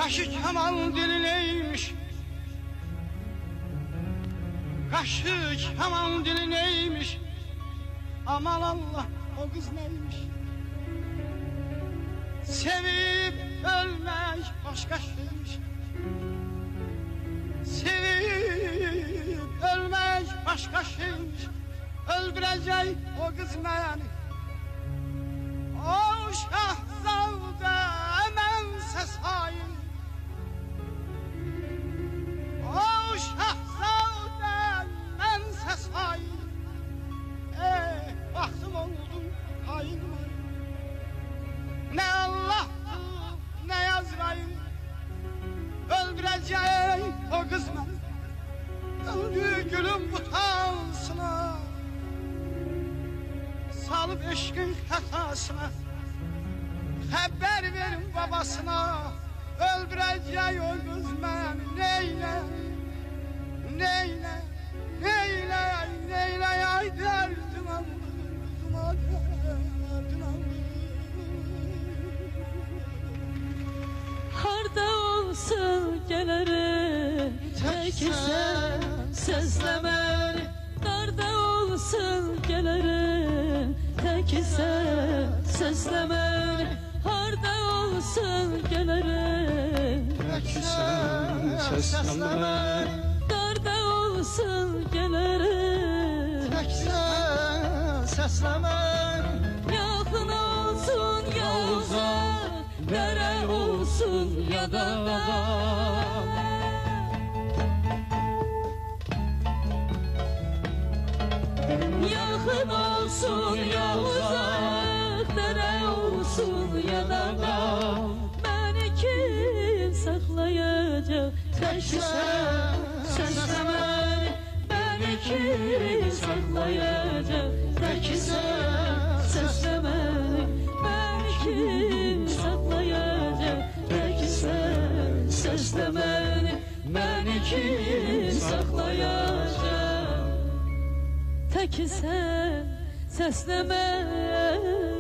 Kaşı keman dili neymiş? Kaşı keman dili neymiş? Aman Allah, o kız neymiş? Sevip ölmek başka şeymiş. Sevip ölmek başka şeymiş. Öldürecek o kız beni. O şahzade mense sahip. O şahzade mense sahip. Baktım oldum hain var. Ne Allah'tı ne Azrail. Öldürecek o kız beni. Öldü gülüm utansına. Salıp eşkin hatasına. Haber verin babasına. Öldürecek o kız beni. Neyle, neyle, neyle, neyle ay derdim aldım, derdim aldım. Harda olsun gelirim, tek sen seslemen. Darda olsun gelirim, tek sen seslemen. Harda olsun gelirim, Tek sen seslenme. darda olsun gelirim, Tek sen seslenme. yakın olsun ya uzak, dere olsun ya da dağ. Yakın olsun ya uzak, dere olsun ya da dağ. Beni kim saklayacak, tek sen seslemen. Beni kim saklayacak, tek sen seslemen. Beni kim saklayacak, tek sen seslemen. Beni kim saklayacak, tek sen seslemen.